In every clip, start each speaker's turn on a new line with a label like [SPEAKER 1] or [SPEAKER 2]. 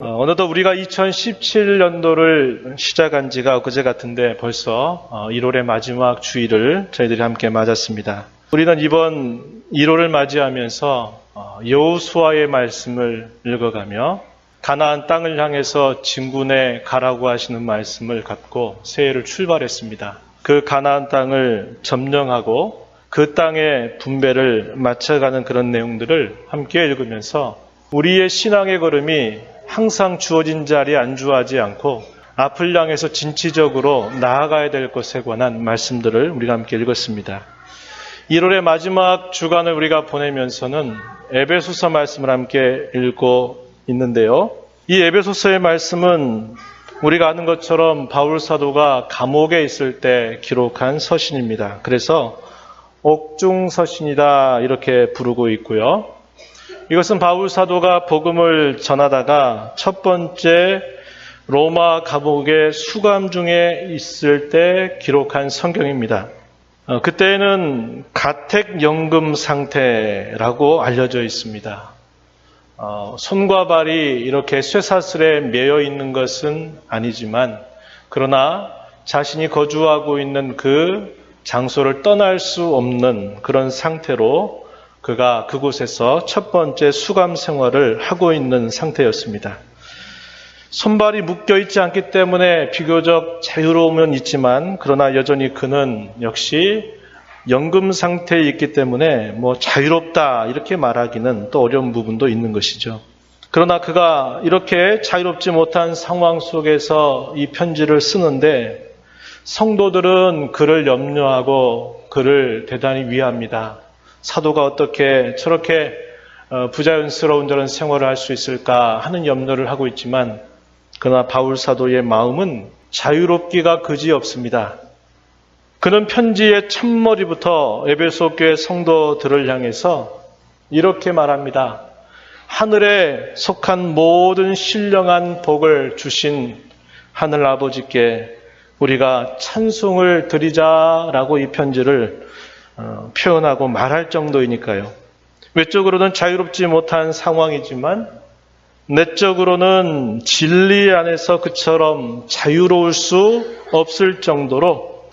[SPEAKER 1] 어느덧 우리가 2017년도를 시작한 지가 엊그제 같은데 벌써 1월의 마지막 주일을 저희들이 함께 맞았습니다. 우리는 이번 1월을 맞이하면서 여호수아의 말씀을 읽어가며 가나안 땅을 향해서 진군에 가라고 하시는 말씀을 갖고 새해를 출발했습니다. 그 가나안 땅을 점령하고 그 땅의 분배를 맞춰가는 그런 내용들을 함께 읽으면서 우리의 신앙의 걸음이 항상 주어진 자리에 안주하지 않고 앞을 향해서 진취적으로 나아가야 될 것에 관한 말씀들을 우리가 함께 읽었습니다. 1월의 마지막 주간을 우리가 보내면서는 에베소서 말씀을 함께 읽고 있는데요. 이 에베소서의 말씀은 우리가 아는 것처럼 바울 사도가 감옥에 있을 때 기록한 서신입니다. 그래서 옥중서신이다 이렇게 부르고 있고요. 이것은 바울 사도가 복음을 전하다가 첫 번째 로마 감옥의 수감 중에 있을 때 기록한 성경입니다. 그때는 가택연금 상태라고 알려져 있습니다. 손과 발이 이렇게 쇠사슬에 매여 있는 것은 아니지만 그러나 자신이 거주하고 있는 그 장소를 떠날 수 없는 그런 상태로 그가 그곳에서 첫 번째 수감 생활을 하고 있는 상태였습니다. 손발이 묶여 있지 않기 때문에 비교적 자유로움은 있지만 그러나 여전히 그는 역시 연금 상태에 있기 때문에 자유롭다 이렇게 말하기는 또 어려운 부분도 있는 것이죠. 그러나 그가 이렇게 자유롭지 못한 상황 속에서 이 편지를 쓰는데 성도들은 그를 염려하고 그를 대단히 위합니다. 사도가 어떻게 저렇게 부자연스러운 저런 생활을 할 수 있을까 하는 염려를 하고 있지만 그러나 바울 사도의 마음은 자유롭기가 그지없습니다. 그는 편지의 첫머리부터 에베소 교회 성도들을 향해서 이렇게 말합니다. 하늘에 속한 모든 신령한 복을 주신 하늘 아버지께 우리가 찬송을 드리자라고 이 편지를 표현하고 말할 정도이니까요. 외적으로는 자유롭지 못한 상황이지만 내적으로는 진리 안에서 그처럼 자유로울 수 없을 정도로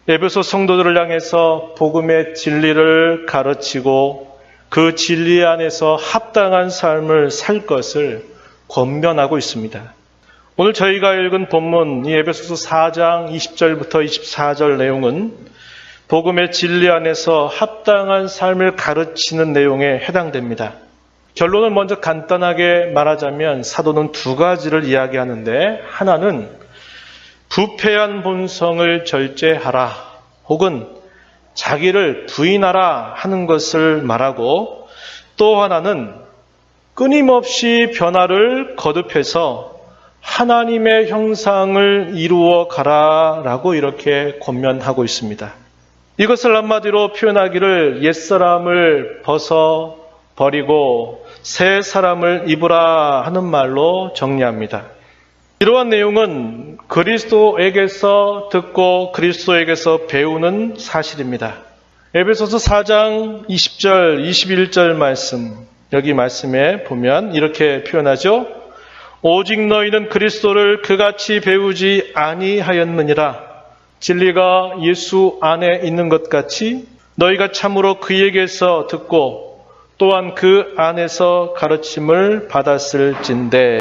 [SPEAKER 1] 에베소 성도들을 향해서 복음의 진리를 가르치고 그 진리 안에서 합당한 삶을 살 것을 권면하고 있습니다. 오늘 저희가 읽은 본문 이 에베소서 4장 20절부터 24절 내용은 복음의 진리 안에서 합당한 삶을 가르치는 내용에 해당됩니다. 결론을 먼저 간단하게 말하자면 사도는 두 가지를 이야기하는데 하나는 부패한 본성을 절제하라 혹은 자기를 부인하라 하는 것을 말하고 또 하나는 끊임없이 변화를 거듭해서 하나님의 형상을 이루어 가라라고 이렇게 권면하고 있습니다. 이것을 한마디로 표현하기를 옛사람을 벗어 버리고 새 사람을 입으라 하는 말로 정리합니다. 이러한 내용은 그리스도에게서 듣고 그리스도에게서 배우는 사실입니다. 에베소서 4장 20절, 21절 말씀, 여기 말씀에 보면 이렇게 표현하죠. 오직 너희는 그리스도를 그같이 배우지 아니하였느니라. 진리가 예수 안에 있는 것 같이 너희가 참으로 그에게서 듣고 또한 그 안에서 가르침을 받았을진대.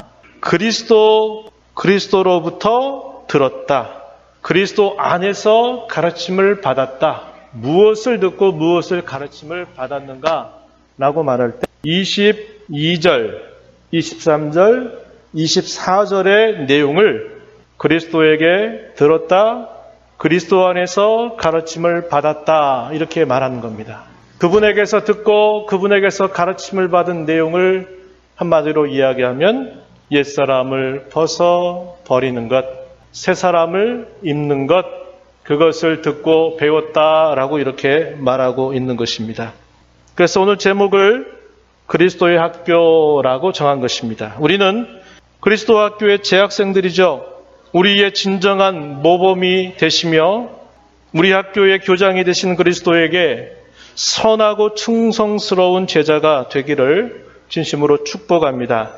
[SPEAKER 1] 그리스도로부터 들었다. 그리스도 안에서 가르침을 받았다. 무엇을 듣고 무엇을 가르침을 받았는가? 라고 말할 때 22절, 23절, 24절의 내용을 그리스도에게 들었다. 그리스도 안에서 가르침을 받았다. 이렇게 말하는 겁니다. 그분에게서 듣고 그분에게서 가르침을 받은 내용을 한마디로 이야기하면 옛사람을 벗어 버리는 것, 새사람을 입는 것, 그것을 듣고 배웠다라고 이렇게 말하고 있는 것입니다. 그래서 오늘 제목을 그리스도의 학교라고 정한 것입니다. 우리는 그리스도 학교의 재학생들이죠. 우리의 진정한 모범이 되시며 우리 학교의 교장이 되신 그리스도에게 선하고 충성스러운 제자가 되기를 진심으로 축복합니다.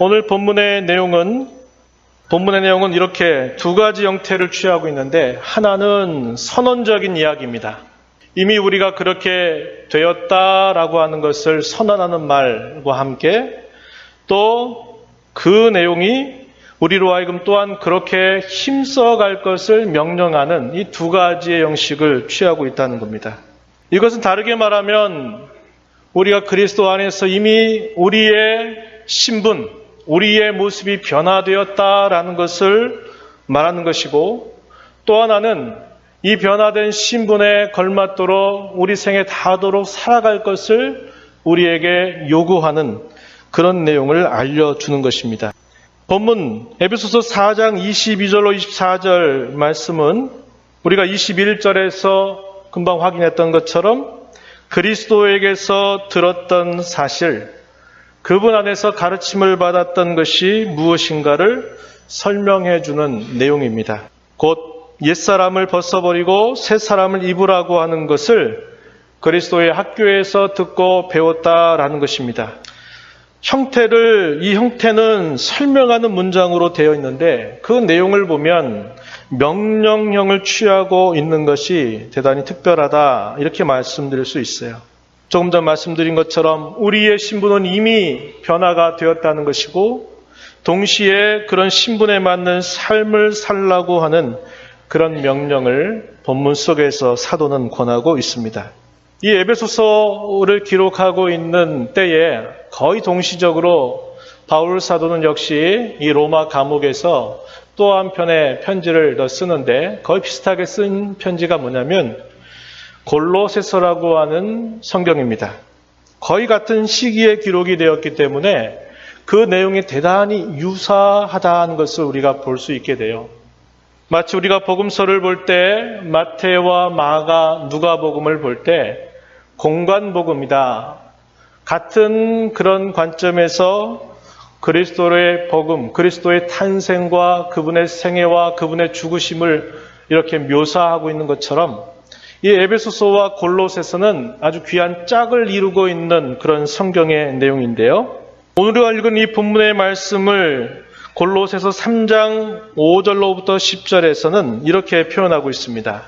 [SPEAKER 1] 오늘 본문의 내용은 이렇게 두 가지 형태를 취하고 있는데, 하나는 선언적인 이야기입니다. 이미 우리가 그렇게 되었다라고 하는 것을 선언하는 말과 함께 또 그 내용이 우리로 하여금 또한 그렇게 힘써갈 것을 명령하는 이 두 가지의 형식을 취하고 있다는 겁니다. 이것은 다르게 말하면 우리가 그리스도 안에서 이미 우리의 신분, 우리의 모습이 변화되었다라는 것을 말하는 것이고, 또 하나는 이 변화된 신분에 걸맞도록 우리 생에 닿도록 살아갈 것을 우리에게 요구하는 그런 내용을 알려주는 것입니다. 본문 에베소서 4장 22절로 24절 말씀은 우리가 21절에서 금방 확인했던 것처럼 그리스도에게서 들었던 사실, 그분 안에서 가르침을 받았던 것이 무엇인가를 설명해 주는 내용입니다. 곧 옛사람을 벗어버리고 새사람을 입으라고 하는 것을 그리스도의 학교에서 듣고 배웠다라는 것입니다. 이 형태는 설명하는 문장으로 되어 있는데, 그 내용을 보면 명령형을 취하고 있는 것이 대단히 특별하다, 이렇게 말씀드릴 수 있어요. 조금 전 말씀드린 것처럼 우리의 신분은 이미 변화가 되었다는 것이고, 동시에 그런 신분에 맞는 삶을 살라고 하는 그런 명령을 본문 속에서 사도는 권하고 있습니다. 이 에베소서를 기록하고 있는 때에 거의 동시적으로 바울 사도는 역시 이 로마 감옥에서 또 한 편의 편지를 더 쓰는데, 거의 비슷하게 쓴 편지가 뭐냐면 골로새서라고 하는 성경입니다. 거의 같은 시기에 기록이 되었기 때문에 그 내용이 대단히 유사하다는 것을 우리가 볼 수 있게 돼요. 마치 우리가 복음서를 볼 때 마태와 마가, 누가복음을 볼 때 공관복음이다, 같은 그런 관점에서 그리스도의 복음, 그리스도의 탄생과 그분의 생애와 그분의 죽으심을 이렇게 묘사하고 있는 것처럼, 이 에베소서와 골로새서는 아주 귀한 짝을 이루고 있는 그런 성경의 내용인데요. 오늘 우리가 읽은 이 본문의 말씀을 골로새서 3장 5절로부터 10절에서는 이렇게 표현하고 있습니다.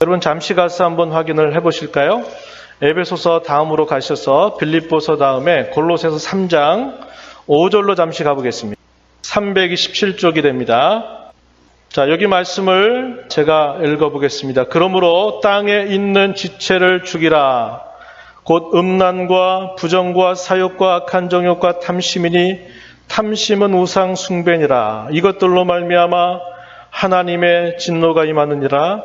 [SPEAKER 1] 여러분 잠시 가서 한번 확인을 해보실까요? 에베소서 다음으로 가셔서 빌립보서 다음에 골로새서 3장 5절로 잠시 가보겠습니다. 327쪽이 됩니다. 자, 여기 말씀을 제가 읽어보겠습니다. 그러므로 땅에 있는 지체를 죽이라. 곧 음란과 부정과 사욕과 악한 정욕과 탐심이니 탐심은 우상 숭배니라. 이것들로 말미암아 하나님의 진노가 임하느니라.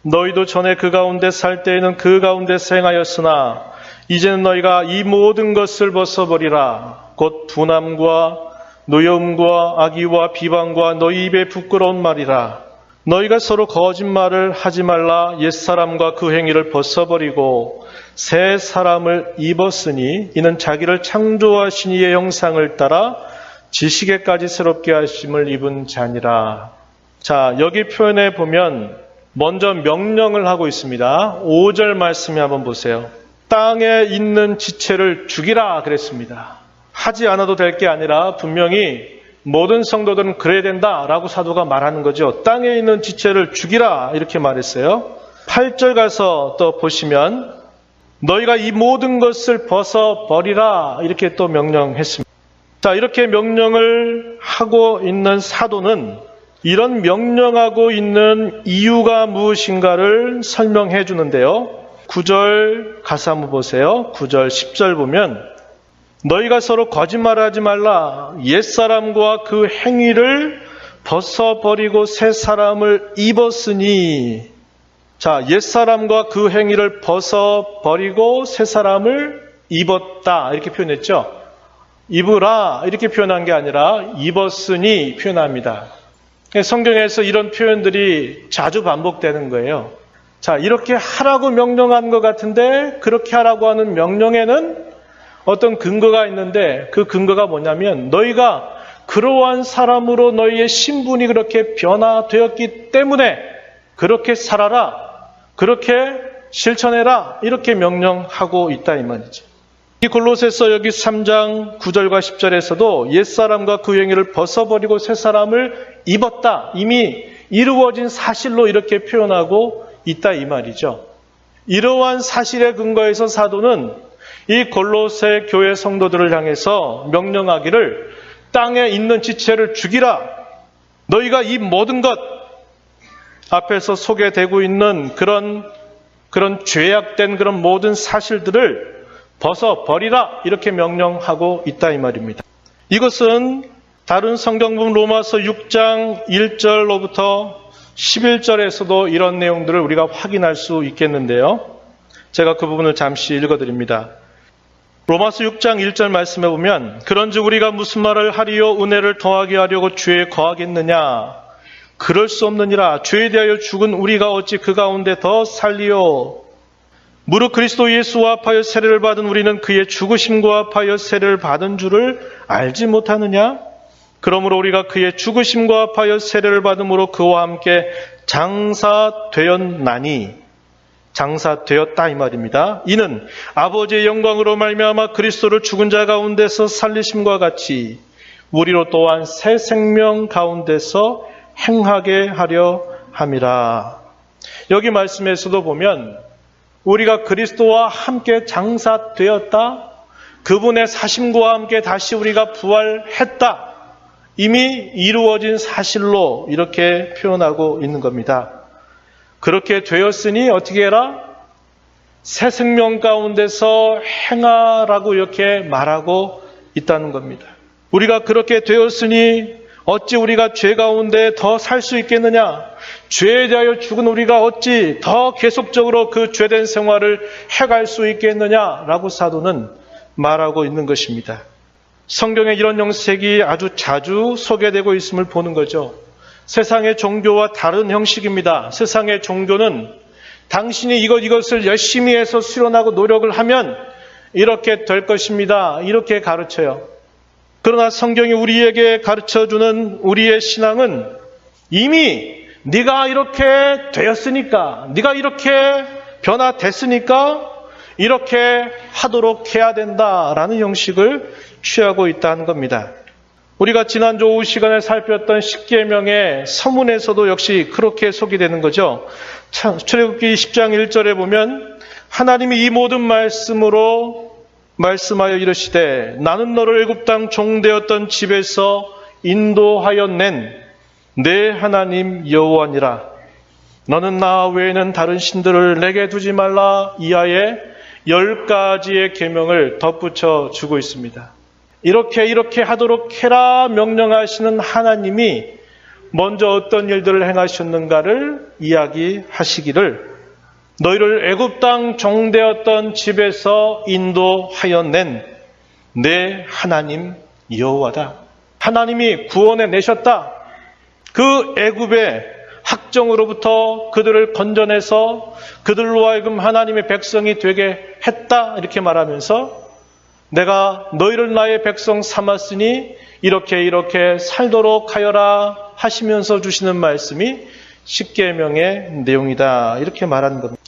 [SPEAKER 1] 너희도 전에 그 가운데 살 때에는 그 가운데서 행하였으나 이제는 너희가 이 모든 것을 벗어버리라. 곧 분함과 노여움과 악의와 비방과 너희 입에 부끄러운 말이라. 너희가 서로 거짓말을 하지 말라. 옛사람과 그 행위를 벗어버리고 새 사람을 입었으니 이는 자기를 창조하신 이의 형상을 따라 지식에까지 새롭게 하심을 입은 자니라. 자, 여기 표현해 보면 먼저 명령을 하고 있습니다. 5절 말씀에 한번 보세요. 땅에 있는 지체를 죽이라 그랬습니다. 하지 않아도 될 게 아니라 분명히 모든 성도들은 그래야 된다라고 사도가 말하는 거죠. 땅에 있는 지체를 죽이라 이렇게 말했어요. 8절 가서 또 보시면 너희가 이 모든 것을 벗어버리라 이렇게 또 명령했습니다. 자, 이렇게 명령을 하고 있는 사도는 이런 명령하고 있는 이유가 무엇인가를 설명해 주는데요. 9절 가서 한번 보세요. 9절 10절 보면 너희가 서로 거짓말하지 말라. 옛사람과 그 행위를 벗어버리고 새 사람을 입었으니. 자, 옛사람과 그 행위를 벗어버리고 새 사람을 입었다 이렇게 표현했죠. 입으라 이렇게 표현한 게 아니라 입었으니 표현합니다. 성경에서 이런 표현들이 자주 반복되는 거예요. 자, 이렇게 하라고 명령한 것 같은데 그렇게 하라고 하는 명령에는 어떤 근거가 있는데 그 근거가 뭐냐면 너희가 그러한 사람으로 너희의 신분이 그렇게 변화되었기 때문에 그렇게 살아라, 그렇게 실천해라 이렇게 명령하고 있다 이 말이죠. 이 골로새서 여기 3장 9절과 10절에서도 옛사람과 그 행위를 벗어버리고 새 사람을 입었다. 이미 이루어진 사실로 이렇게 표현하고 있다 이 말이죠. 이러한 사실에 근거해서 사도는 이 골로새 교회 성도들을 향해서 명령하기를 땅에 있는 지체를 죽이라. 너희가 이 모든 것 앞에서 소개되고 있는 그런 죄악된 그런 모든 사실들을 벗어버리라 이렇게 명령하고 있다 이 말입니다. 이것은 다른 성경부분 로마서 6장 1절로부터 11절에서도 이런 내용들을 우리가 확인할 수 있겠는데요. 제가 그 부분을 잠시 읽어드립니다. 로마서 6장 1절 말씀해 보면 그런즉 우리가 무슨 말을 하리요 은혜를 더하게 하려고 죄에 거하겠느냐 그럴 수 없느니라 죄에 대하여 죽은 우리가 어찌 그 가운데 더 살리요 무릇 그리스도 예수와 합하여 세례를 받은 우리는 그의 죽으심과 합하여 세례를 받은 줄을 알지 못하느냐? 그러므로 우리가 그의 죽으심과 합하여 세례를 받음으로 그와 함께 장사되었나니 장사되었다 이 말입니다. 이는 아버지의 영광으로 말미암아 그리스도를 죽은 자 가운데서 살리심과 같이 우리로 또한 새 생명 가운데서 행하게 하려 함이라. 여기 말씀에서도 보면 우리가 그리스도와 함께 장사되었다. 그분의 사심과 함께 다시 우리가 부활했다. 이미 이루어진 사실로 이렇게 표현하고 있는 겁니다. 그렇게 되었으니 어떻게 해라? 새 생명 가운데서 행하라고 이렇게 말하고 있다는 겁니다. 우리가 그렇게 되었으니 어찌 우리가 죄 가운데 더 살 수 있겠느냐? 죄에 대하여 죽은 우리가 어찌 더 계속적으로 그 죄된 생활을 해갈 수 있겠느냐라고 사도는 말하고 있는 것입니다. 성경에 이런 형식이 아주 자주 소개되고 있음을 보는 거죠. 세상의 종교와 다른 형식입니다. 세상의 종교는 당신이 이것을 열심히 해서 수련하고 노력을 하면 이렇게 될 것입니다. 이렇게 가르쳐요. 그러나 성경이 우리에게 가르쳐주는 우리의 신앙은 이미 네가 이렇게 되었으니까, 네가 이렇게 변화됐으니까 이렇게 하도록 해야 된다라는 형식을 취하고 있다는 겁니다. 우리가 지난주 오후 시간에 살폈던 십계명의 서문에서도 역시 그렇게 소개되는 거죠. 출애굽기 10장 1절에 보면 하나님이 이 모든 말씀으로 말씀하여 이르시되 나는 너를 애굽 땅 종되었던 집에서 인도하여 낸 내 하나님 여호와니라. 너는 나 외에는 다른 신들을 내게 두지 말라. 이하에 10가지의 계명을 덧붙여 주고 있습니다. 이렇게 하도록 해라 명령하시는 하나님이 먼저 어떤 일들을 행하셨는가를 이야기하시기를 너희를 애굽 땅 종되었던 집에서 인도하여 낸 내 하나님 여호와다. 하나님이 구원해 내셨다. 그 애굽의 학정으로부터 그들을 건져내서 그들로 하여금 하나님의 백성이 되게 했다. 이렇게 말하면서 내가 너희를 나의 백성 삼았으니 이렇게 살도록 하여라 하시면서 주시는 말씀이 십계명의 내용이다. 이렇게 말하는 겁니다.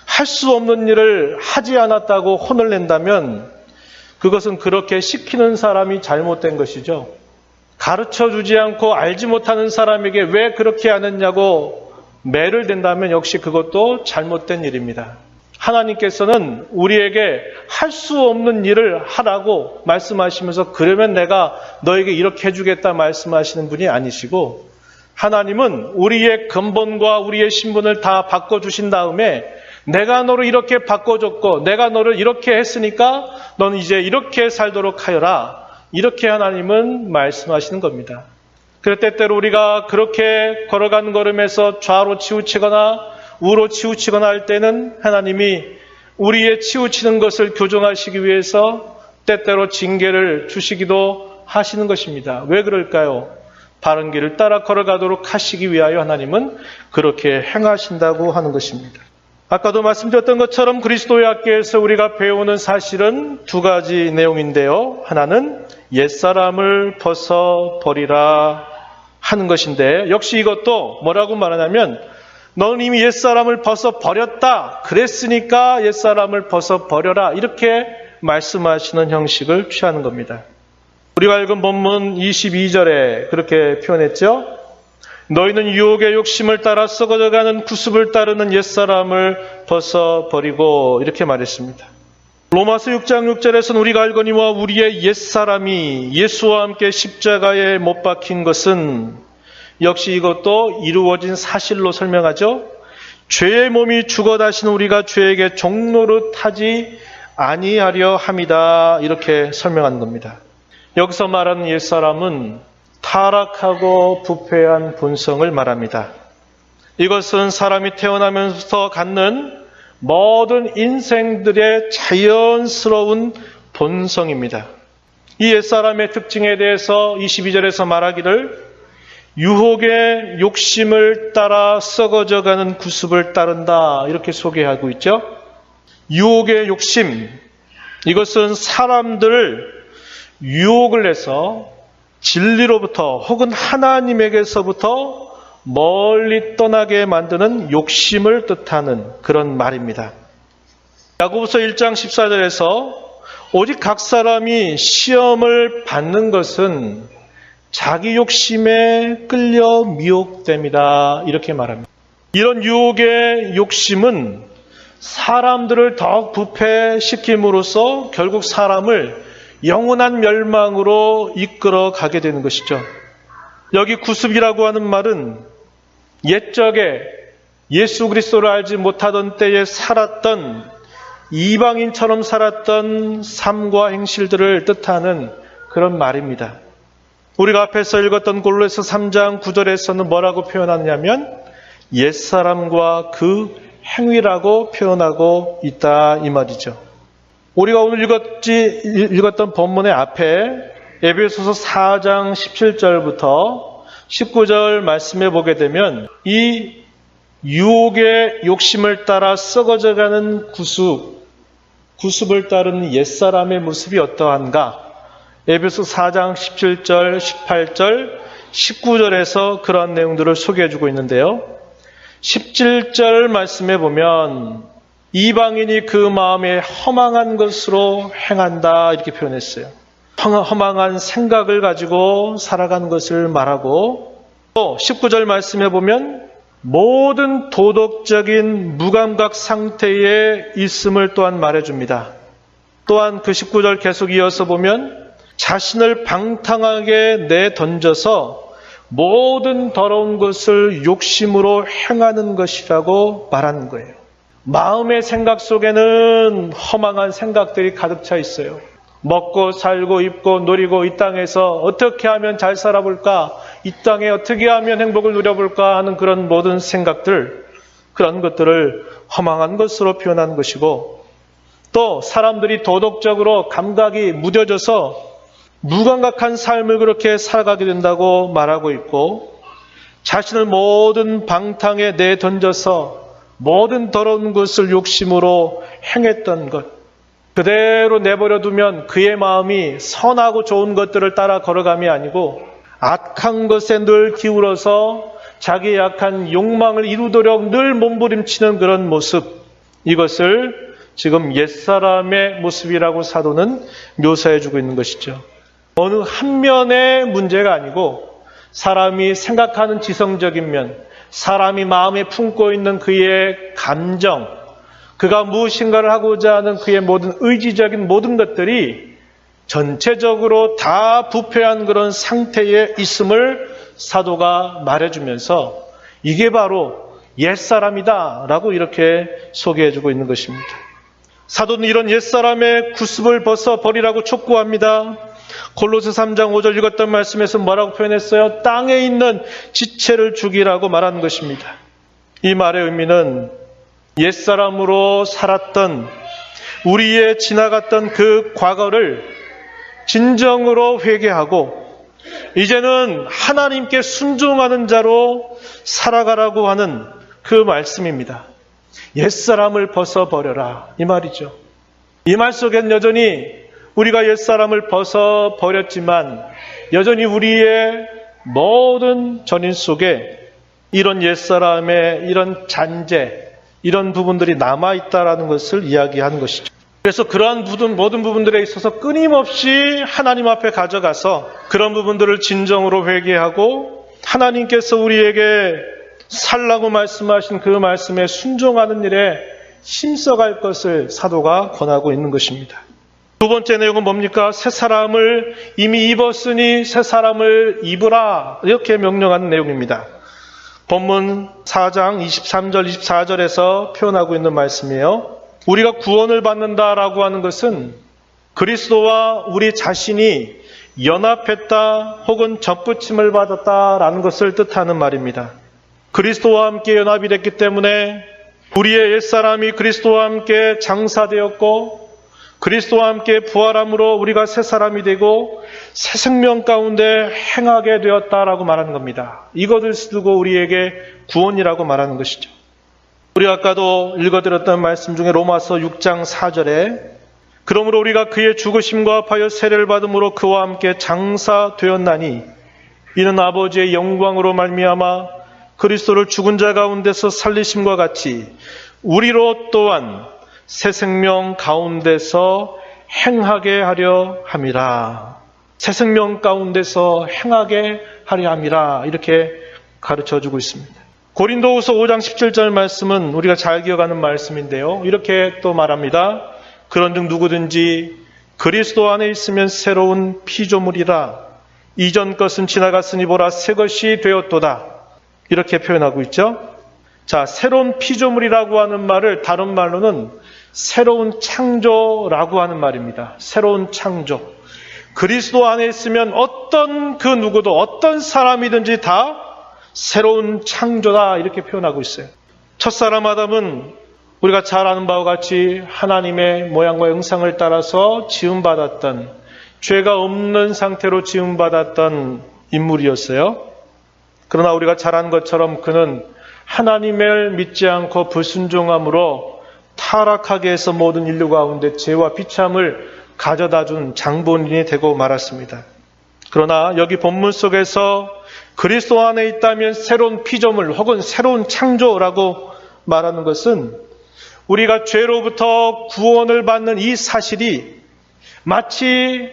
[SPEAKER 1] 할 수 없는 일을 하지 않았다고 혼을 낸다면 그것은 그렇게 시키는 사람이 잘못된 것이죠. 가르쳐주지 않고 알지 못하는 사람에게 왜 그렇게 하느냐고 매를 댄다면 역시 그것도 잘못된 일입니다. 하나님께서는 우리에게 할 수 없는 일을 하라고 말씀하시면서 그러면 내가 너에게 이렇게 해주겠다 말씀하시는 분이 아니시고 하나님은 우리의 근본과 우리의 신분을 다 바꿔주신 다음에 내가 너를 이렇게 바꿔줬고 내가 너를 이렇게 했으니까 너는 이제 이렇게 살도록 하여라. 이렇게 하나님은 말씀하시는 겁니다. 그럴 때때로 우리가 그렇게 걸어가는 걸음에서 좌로 치우치거나 우로 치우치거나 할 때는 하나님이 우리의 치우치는 것을 교정하시기 위해서 때때로 징계를 주시기도 하시는 것입니다. 왜 그럴까요? 바른 길을 따라 걸어가도록 하시기 위하여 하나님은 그렇게 행하신다고 하는 것입니다. 아까도 말씀드렸던 것처럼 그리스도의 학교에서 우리가 배우는 사실은 두 가지 내용인데요. 하나는 옛사람을 벗어버리라 하는 것인데 역시 이것도 뭐라고 말하냐면 너는 이미 옛사람을 벗어버렸다. 그랬으니까 옛사람을 벗어버려라. 이렇게 말씀하시는 형식을 취하는 겁니다. 우리가 읽은 본문 22절에 그렇게 표현했죠. 너희는 유혹의 욕심을 따라 썩어져가는 구습을 따르는 옛사람을 벗어버리고 이렇게 말했습니다. 로마서 6장 6절에서는 우리가 알거니와 우리의 옛사람이 예수와 함께 십자가에 못 박힌 것은 역시 이것도 이루어진 사실로 설명하죠. 죄의 몸이 죽어 다시는 우리가 죄에게 종노릇하지 아니하려 함이다. 이렇게 설명하는 겁니다. 여기서 말하는 옛사람은 타락하고 부패한 본성을 말합니다. 이것은 사람이 태어나면서 갖는 모든 인생들의 자연스러운 본성입니다. 이 옛사람의 특징에 대해서 22절에서 말하기를 유혹의 욕심을 따라 썩어져가는 구습을 따른다 이렇게 소개하고 있죠. 유혹의 욕심, 이것은 사람들을 유혹을 해서 진리로부터 혹은 하나님에게서부터 멀리 떠나게 만드는 욕심을 뜻하는 그런 말입니다. 야고보서 1장 14절에서 오직 각 사람이 시험을 받는 것은 자기 욕심에 끌려 미혹됩니다. 이렇게 말합니다. 이런 유혹의 욕심은 사람들을 더욱 부패시킴으로써 결국 사람을 영원한 멸망으로 이끌어 가게 되는 것이죠. 여기 구습이라고 하는 말은 옛적에 예수 그리스도를 알지 못하던 때에 살았던 이방인처럼 살았던 삶과 행실들을 뜻하는 그런 말입니다. 우리가 앞에서 읽었던 골로새서 3장 9절에서는 뭐라고 표현하느냐면 옛사람과 그 행위라고 표현하고 있다 이 말이죠. 우리가 오늘 읽었던 본문의 앞에 에베소서 4장 17절부터 19절 말씀해 보게 되면 이 유혹의 욕심을 따라 썩어져가는 구습을 따르는 옛사람의 모습이 어떠한가? 에베소 4장 17절, 18절, 19절에서 그러한 내용들을 소개해 주고 있는데요. 17절 말씀해 보면 이방인이 그 마음에 허망한 것으로 행한다 이렇게 표현했어요. 허망한 생각을 가지고 살아가는 것을 말하고 또 19절 말씀해 보면 모든 도덕적인 무감각 상태에 있음을 또한 말해줍니다. 또한 그 19절 계속 이어서 보면 자신을 방탕하게 내던져서 모든 더러운 것을 욕심으로 행하는 것이라고 말하는 거예요. 마음의 생각 속에는 허망한 생각들이 가득 차 있어요. 먹고 살고 입고 누리고 이 땅에서 어떻게 하면 잘 살아볼까? 이 땅에 어떻게 하면 행복을 누려볼까? 하는 그런 모든 생각들, 그런 것들을 허망한 것으로 표현한 것이고 또 사람들이 도덕적으로 감각이 무뎌져서 무감각한 삶을 그렇게 살아가게 된다고 말하고 있고 자신을 모든 방탕에 내던져서 모든 더러운 것을 욕심으로 행했던 것 그대로 내버려 두면 그의 마음이 선하고 좋은 것들을 따라 걸어감이 아니고 악한 것에 늘 기울어서 자기의 약한 욕망을 이루도록 늘 몸부림치는 그런 모습, 이것을 지금 옛사람의 모습이라고 사도는 묘사해주고 있는 것이죠. 어느 한 면의 문제가 아니고 사람이 생각하는 지성적인 면, 사람이 마음에 품고 있는 그의 감정, 그가 무엇인가를 하고자 하는 그의 모든 의지적인 모든 것들이 전체적으로 다 부패한 그런 상태에 있음을 사도가 말해주면서 이게 바로 옛사람이다 라고 이렇게 소개해주고 있는 것입니다. 사도는 이런 옛사람의 구습을 벗어버리라고 촉구합니다. 골로새 3장 5절 읽었던 말씀에서 뭐라고 표현했어요? 땅에 있는 지체를 죽이라고 말하는 것입니다. 이 말의 의미는 옛사람으로 살았던 우리의 지나갔던 그 과거를 진정으로 회개하고 이제는 하나님께 순종하는 자로 살아가라고 하는 그 말씀입니다. 옛사람을 벗어버려라 이 말이죠. 이 말 속엔 여전히 우리가 옛사람을 벗어버렸지만 여전히 우리의 모든 전인 속에 이런 옛사람의 이런 잔재, 이런 부분들이 남아있다라는 것을 이야기하는 것이죠. 그래서 그러한 모든 부분들에 있어서 끊임없이 하나님 앞에 가져가서 그런 부분들을 진정으로 회개하고 하나님께서 우리에게 살라고 말씀하신 그 말씀에 순종하는 일에 힘써갈 것을 사도가 권하고 있는 것입니다. 두 번째 내용은 뭡니까? 새 사람을 이미 입었으니 새 사람을 입으라, 이렇게 명령하는 내용입니다. 본문 4장 23절 24절에서 표현하고 있는 말씀이에요. 우리가 구원을 받는다라고 하는 것은 그리스도와 우리 자신이 연합했다 혹은 접붙임을 받았다라는 것을 뜻하는 말입니다. 그리스도와 함께 연합이 됐기 때문에 우리의 옛사람이 그리스도와 함께 장사되었고 그리스도와 함께 부활함으로 우리가 새 사람이 되고 새 생명 가운데 행하게 되었다라고 말하는 겁니다. 이것을 두고 우리에게 구원이라고 말하는 것이죠. 우리가 아까도 읽어드렸던 말씀 중에 로마서 6장 4절에 그러므로 우리가 그의 죽으심과 합하여 세례를 받음으로 그와 함께 장사되었나니 이는 아버지의 영광으로 말미암아 그리스도를 죽은 자 가운데서 살리심과 같이 우리로 또한 새 생명 가운데서 행하게 하려 함이라. 새 생명 가운데서 행하게 하려 함이라, 이렇게 가르쳐주고 있습니다. 고린도후서 5장 17절 말씀은 우리가 잘 기억하는 말씀인데요. 이렇게 또 말합니다. 그런즉 누구든지 그리스도 안에 있으면 새로운 피조물이라. 이전 것은 지나갔으니 보라 새 것이 되었도다. 이렇게 표현하고 있죠. 자, 새로운 피조물이라고 하는 말을 다른 말로는 새로운 창조라고 하는 말입니다. 새로운 창조. 그리스도 안에 있으면 어떤 그 누구도 어떤 사람이든지 다 새로운 창조다, 이렇게 표현하고 있어요. 첫사람 아담은 우리가 잘 아는 바와 같이 하나님의 모양과 형상을 따라서 지음받았던, 죄가 없는 상태로 지음받았던 인물이었어요. 그러나 우리가 잘 아는 것처럼 그는 하나님을 믿지 않고 불순종함으로 타락하게 해서 모든 인류 가운데 죄와 비참을 가져다준 장본인이 되고 말았습니다. 그러나 여기 본문 속에서 그리스도 안에 있다면 새로운 피조물 혹은 새로운 창조라고 말하는 것은 우리가 죄로부터 구원을 받는 이 사실이 마치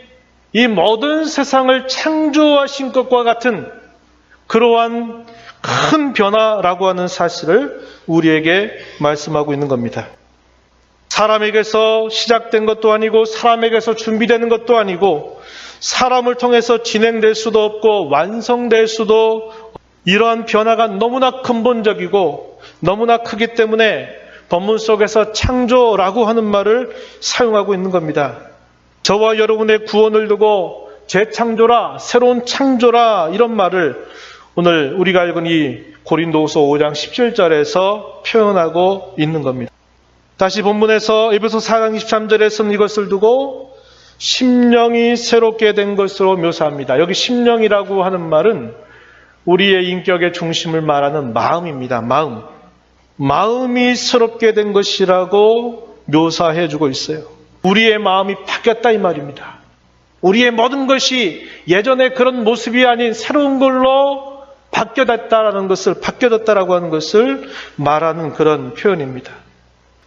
[SPEAKER 1] 이 모든 세상을 창조하신 것과 같은 그러한 큰 변화라고 하는 사실을 우리에게 말씀하고 있는 겁니다. 사람에게서 시작된 것도 아니고 사람에게서 준비되는 것도 아니고 사람을 통해서 진행될 수도 없고 완성될 수도, 이러한 변화가 너무나 근본적이고 너무나 크기 때문에 본문 속에서 창조라고 하는 말을 사용하고 있는 겁니다. 저와 여러분의 구원을 두고 재창조라, 새로운 창조라, 이런 말을 오늘 우리가 읽은 이 고린도후서 5장 17절에서 표현하고 있는 겁니다. 다시 본문에서 에베소 4장 23절에서는 이것을 두고 심령이 새롭게 된 것으로 묘사합니다. 여기 심령이라고 하는 말은 우리의 인격의 중심을 말하는 마음입니다. 마음이 새롭게 된 것이라고 묘사해 주고 있어요. 우리의 마음이 바뀌었다, 이 말입니다. 우리의 모든 것이 예전의 그런 모습이 아닌 새로운 걸로 바뀌어졌다라고 하는 것을 말하는 그런 표현입니다.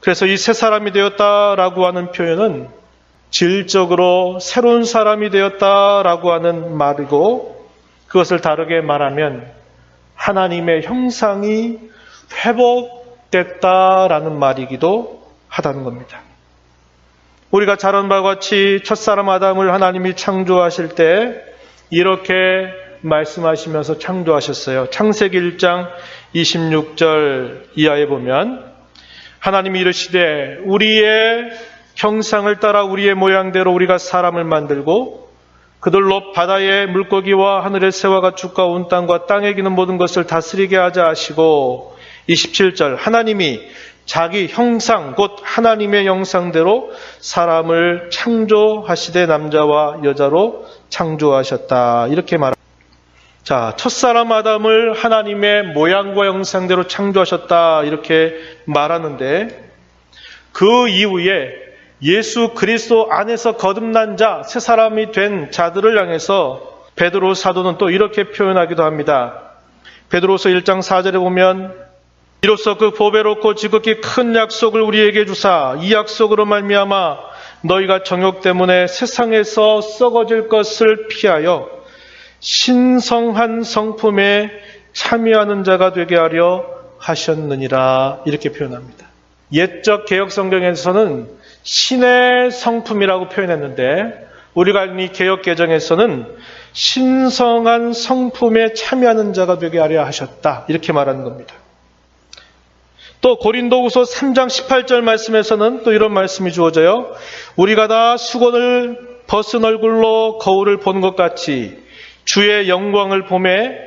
[SPEAKER 1] 그래서 이 새 사람이 되었다라고 하는 표현은 질적으로 새로운 사람이 되었다라고 하는 말이고, 그것을 다르게 말하면 하나님의 형상이 회복됐다라는 말이기도 하다는 겁니다. 우리가 잘 아는 바와 같이 첫사람 아담을 하나님이 창조하실 때 이렇게 말씀하시면서 창조하셨어요. 창세기 1장 26절 이하에 보면 하나님이 이르시되 우리의 형상을 따라 우리의 모양대로 우리가 사람을 만들고 그들로 바다의 물고기와 하늘의 새와 가축과 온 땅과 땅에 기는 모든 것을 다스리게 하자 하시고, 27절 하나님이 자기 형상 곧 하나님의 형상대로 사람을 창조하시되 남자와 여자로 창조하셨다, 이렇게 말합니다. 자, 첫사람 아담을 하나님의 모양과 형상대로 창조하셨다, 이렇게 말하는데 그 이후에 예수 그리스도 안에서 거듭난 자, 새 사람이 된 자들을 향해서 베드로 사도는 또 이렇게 표현하기도 합니다. 베드로서 1장 4절에 보면 이로써 그 보배롭고 지극히 큰 약속을 우리에게 주사 이 약속으로 말미암아 너희가 정욕 때문에 세상에서 썩어질 것을 피하여 신성한 성품에 참여하는 자가 되게 하려 하셨느니라. 이렇게 표현합니다. 옛적 개역 성경에서는 신의 성품이라고 표현했는데 우리가 아는 이 개역 개정에서는 신성한 성품에 참여하는 자가 되게 하려 하셨다. 이렇게 말하는 겁니다. 또 고린도후서 3장 18절 말씀에서는 또 이런 말씀이 주어져요. 우리가 다 수건을 벗은 얼굴로 거울을 보는 것 같이 주의 영광을 보매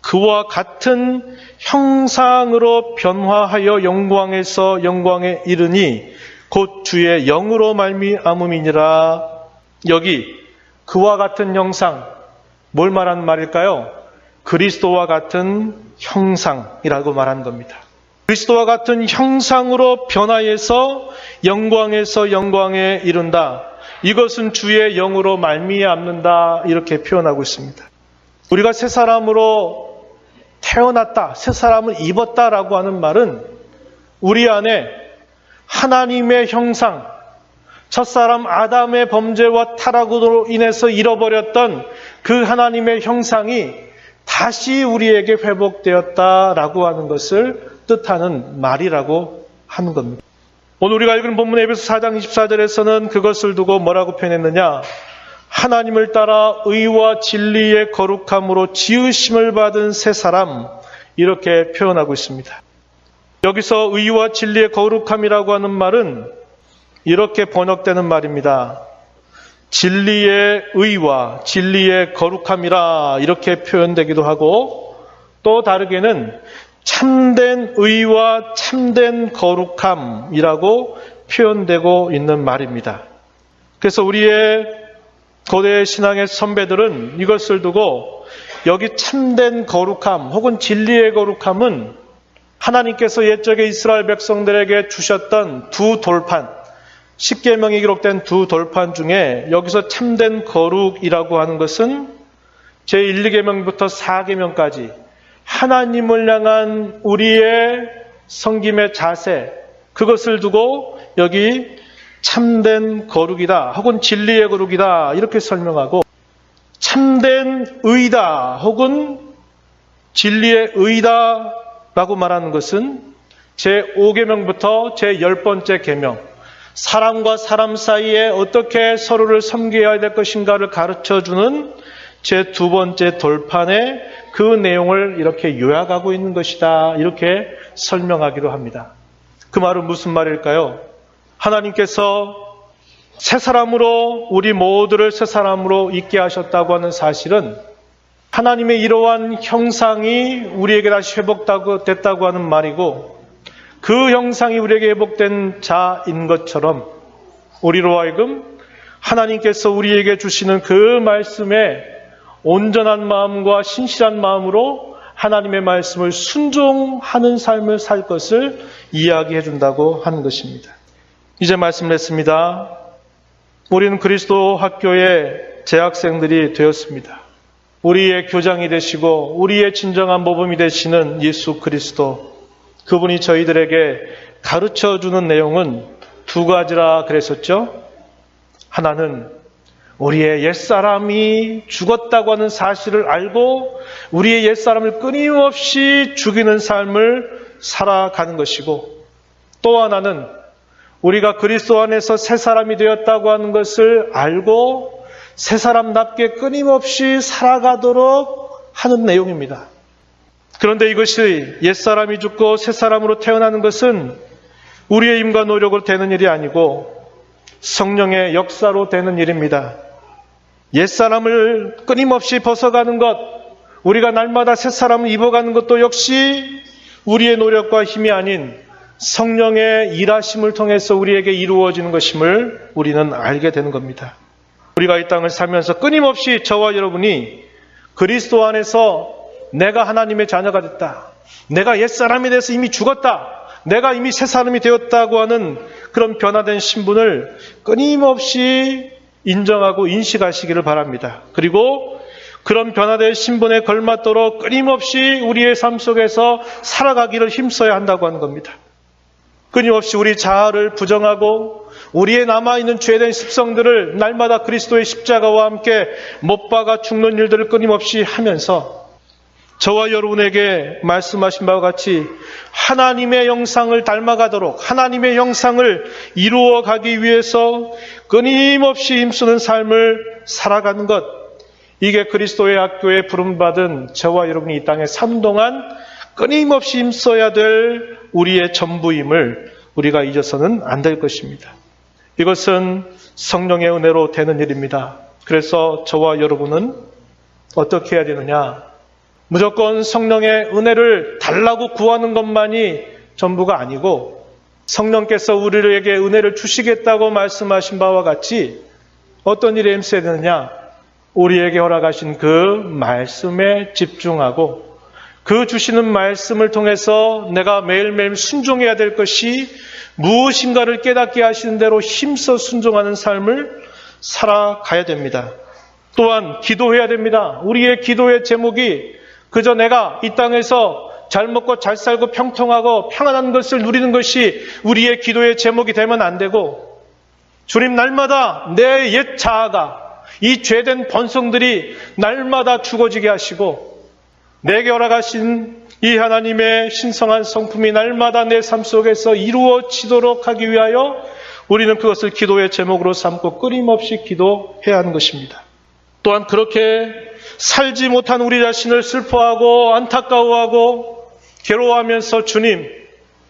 [SPEAKER 1] 그와 같은 형상으로 변화하여 영광에서 영광에 이르니 곧 주의 영으로 말미암음이니라. 여기 그와 같은 형상, 뭘 말하는 말일까요? 그리스도와 같은 형상이라고 말하는 겁니다. 그리스도와 같은 형상으로 변화해서 영광에서 영광에 이른다. 이것은 주의 영으로 말미암는다. 이렇게 표현하고 있습니다. 우리가 새 사람으로 태어났다, 새 사람을 입었다라고 하는 말은 우리 안에 하나님의 형상, 첫사람 아담의 범죄와 타락으로 인해서 잃어버렸던 그 하나님의 형상이 다시 우리에게 회복되었다라고 하는 것을 뜻하는 말이라고 하는 겁니다. 오늘 우리가 읽은 본문의 에베소 4장 24절에서는 그것을 두고 뭐라고 표현했느냐? 하나님을 따라 의와 진리의 거룩함으로 지으심을 받은 새 사람, 이렇게 표현하고 있습니다. 여기서 의와 진리의 거룩함이라고 하는 말은 이렇게 번역되는 말입니다. 진리의 의와 진리의 거룩함이라 이렇게 표현되기도 하고 또 다르게는 참된 의와 참된 거룩함이라고 표현되고 있는 말입니다. 그래서 우리의 고대 신앙의 선배들은 이것을 두고 여기 참된 거룩함 혹은 진리의 거룩함은 하나님께서 옛적에 이스라엘 백성들에게 주셨던 두 돌판, 십계명이 기록된 두 돌판 중에 여기서 참된 거룩이라고 하는 것은 제1, 2계명부터 4계명까지 하나님을 향한 우리의 섬김의 자세, 그것을 두고 여기 참된 거룩이다 혹은 진리의 거룩이다 이렇게 설명하고, 참된 의다 혹은 진리의 의다 라고 말하는 것은 제5계명부터 제10번째 계명, 사람과 사람 사이에 어떻게 서로를 섬겨야 될 것인가를 가르쳐주는 제2번째 돌판에 그 내용을 이렇게 요약하고 있는 것이다, 이렇게 설명하기도 합니다. 그 말은 무슨 말일까요? 하나님께서 새 사람으로 우리 모두를 새 사람으로 있게 하셨다고 하는 사실은 하나님의 이러한 형상이 우리에게 다시 회복됐다고 하는 말이고, 그 형상이 우리에게 회복된 자인 것처럼 우리로 하여금 하나님께서 우리에게 주시는 그 말씀에 온전한 마음과 신실한 마음으로 하나님의 말씀을 순종하는 삶을 살 것을 이야기해 준다고 하는 것입니다. 이제 말씀을 했습니다. 우리는 그리스도 학교의 재학생들이 되었습니다. 우리의 교장이 되시고 우리의 진정한 모범이 되시는 예수 그리스도, 그분이 저희들에게 가르쳐주는 내용은 두 가지라 그랬었죠. 하나는 우리의 옛사람이 죽었다고 하는 사실을 알고 우리의 옛사람을 끊임없이 죽이는 삶을 살아가는 것이고, 또 하나는 우리가 그리스도 안에서 새 사람이 되었다고 하는 것을 알고 새 사람답게 끊임없이 살아가도록 하는 내용입니다. 그런데 이것이 옛사람이 죽고 새 사람으로 태어나는 것은 우리의 힘과 노력으로 되는 일이 아니고 성령의 역사로 되는 일입니다. 옛사람을 끊임없이 벗어가는 것, 우리가 날마다 새 사람을 입어가는 것도 역시 우리의 노력과 힘이 아닌 성령의 일하심을 통해서 우리에게 이루어지는 것임을 우리는 알게 되는 겁니다. 우리가 이 땅을 살면서 끊임없이 저와 여러분이 그리스도 안에서 내가 하나님의 자녀가 됐다, 내가 옛사람이 돼서 이미 죽었다, 내가 이미 새 사람이 되었다고 하는 그런 변화된 신분을 끊임없이 인정하고 인식하시기를 바랍니다. 그리고 그런 변화된 신분에 걸맞도록 끊임없이 우리의 삶 속에서 살아가기를 힘써야 한다고 하는 겁니다. 끊임없이 우리 자아를 부정하고 우리의 남아있는 죄된 습성들을 날마다 그리스도의 십자가와 함께 못 박아 죽는 일들을 끊임없이 하면서 저와 여러분에게 말씀하신 바와 같이 하나님의 형상을 닮아가도록 하나님의 형상을 이루어가기 위해서 끊임없이 힘쓰는 삶을 살아가는 것, 이게 그리스도의 학교에 부름받은 저와 여러분이 이 땅에 산 동안 끊임없이 힘써야 될 우리의 전부임을 우리가 잊어서는 안 될 것입니다. 이것은 성령의 은혜로 되는 일입니다. 그래서 저와 여러분은 어떻게 해야 되느냐? 무조건 성령의 은혜를 달라고 구하는 것만이 전부가 아니고 성령께서 우리에게 은혜를 주시겠다고 말씀하신 바와 같이 어떤 일에 힘써야 되느냐? 우리에게 허락하신 그 말씀에 집중하고 그 주시는 말씀을 통해서 내가 매일매일 순종해야 될 것이 무엇인가를 깨닫게 하시는 대로 힘써 순종하는 삶을 살아가야 됩니다. 또한 기도해야 됩니다. 우리의 기도의 제목이 그저 내가 이 땅에서 잘 먹고 잘 살고 평통하고 평안한 것을 누리는 것이 우리의 기도의 제목이 되면 안 되고, 주님, 날마다 내 옛 자아가, 이 죄된 본성들이 날마다 죽어지게 하시고 내게 허락하신 이 하나님의 신성한 성품이 날마다 내 삶 속에서 이루어지도록 하기 위하여 우리는 그것을 기도의 제목으로 삼고 끊임없이 기도해야 하는 것입니다. 또한 그렇게 살지 못한 우리 자신을 슬퍼하고 안타까워하고 괴로워하면서 주님,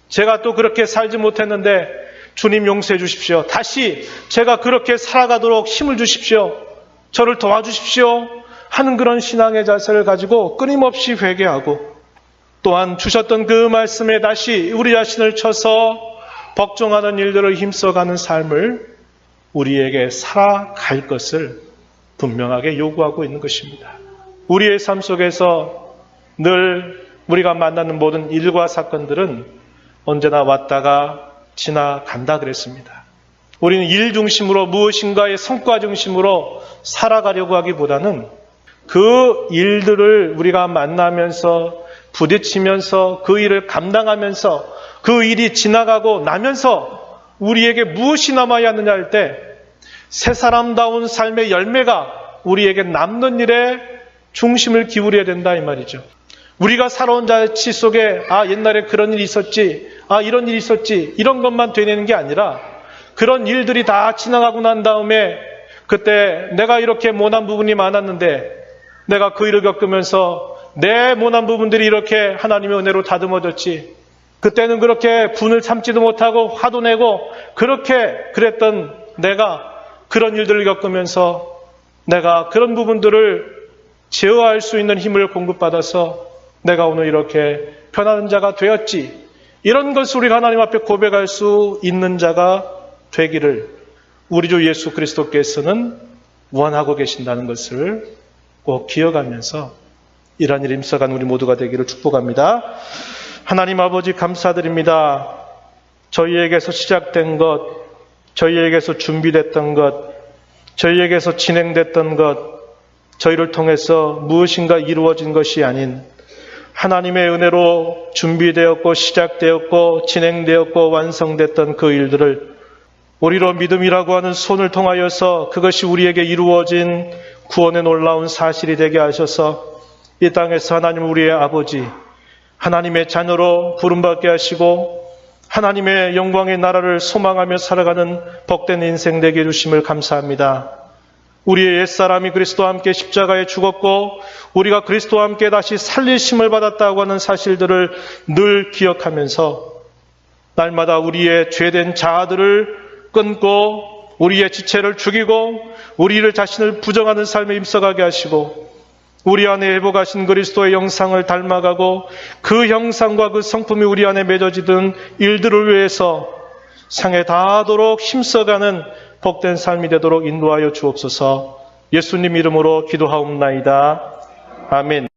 [SPEAKER 1] 제가 또 그렇게 살지 못했는데 주님 용서해 주십시오. 다시 제가 그렇게 살아가도록 힘을 주십시오. 저를 도와주십시오. 하는 그런 신앙의 자세를 가지고 끊임없이 회개하고 또한 주셨던 그 말씀에 다시 우리 자신을 쳐서 복종하는 일들을 힘써가는 삶을 우리에게 살아갈 것을 분명하게 요구하고 있는 것입니다. 우리의 삶 속에서 늘 우리가 만나는 모든 일과 사건들은 언제나 왔다가 지나간다 그랬습니다. 우리는 일 중심으로 무엇인가의 성과 중심으로 살아가려고 하기보다는 그 일들을 우리가 만나면서 부딪히면서 그 일을 감당하면서 그 일이 지나가고 나면서 우리에게 무엇이 남아야 하느냐 할 때 새 사람다운 삶의 열매가 우리에게 남는 일에 중심을 기울여야 된다 이 말이죠. 우리가 살아온 자치 속에 옛날에 그런 일이 있었지, 이런 일이 있었지, 이런 것만 되뇌는 게 아니라 그런 일들이 다 지나가고 난 다음에 그때 내가 이렇게 모난 부분이 많았는데 내가 그 일을 겪으면서 내 모난 부분들이 이렇게 하나님의 은혜로 다듬어졌지. 그때는 그렇게 분을 참지도 못하고 화도 내고 그렇게 그랬던 내가 그런 일들을 겪으면서 내가 그런 부분들을 제어할 수 있는 힘을 공급받아서 내가 오늘 이렇게 편안한 자가 되었지. 이런 것을 우리가 하나님 앞에 고백할 수 있는 자가 되기를 우리 주 예수 그리스도께서는 원하고 계신다는 것을 꼭 기억하면서 이러한 일에 힘써간 우리 모두가 되기를 축복합니다. 하나님 아버지 감사드립니다. 저희에게서 시작된 것, 저희에게서 준비됐던 것, 저희에게서 진행됐던 것, 저희를 통해서 무엇인가 이루어진 것이 아닌 하나님의 은혜로 준비되었고 시작되었고 진행되었고 완성됐던 그 일들을 우리로 믿음이라고 하는 손을 통하여서 그것이 우리에게 이루어진 구원의 놀라운 사실이 되게 하셔서 이 땅에서 하나님 우리의 아버지, 하나님의 자녀로 부름받게 하시고 하나님의 영광의 나라를 소망하며 살아가는 복된 인생 되게 해주심을 감사합니다. 우리의 옛사람이 그리스도와 함께 십자가에 죽었고 우리가 그리스도와 함께 다시 살리심을 받았다고 하는 사실들을 늘 기억하면서 날마다 우리의 죄된 자아들을 끊고 우리의 지체를 죽이고 우리를 자신을 부정하는 삶에 힘써가게 하시고 우리 안에 회복하신 그리스도의 형상을 닮아가고 그 형상과 그 성품이 우리 안에 맺어지던 일들을 위해서 상에 닿도록 힘써가는 복된 삶이 되도록 인도하여 주옵소서. 예수님 이름으로 기도하옵나이다. 아멘.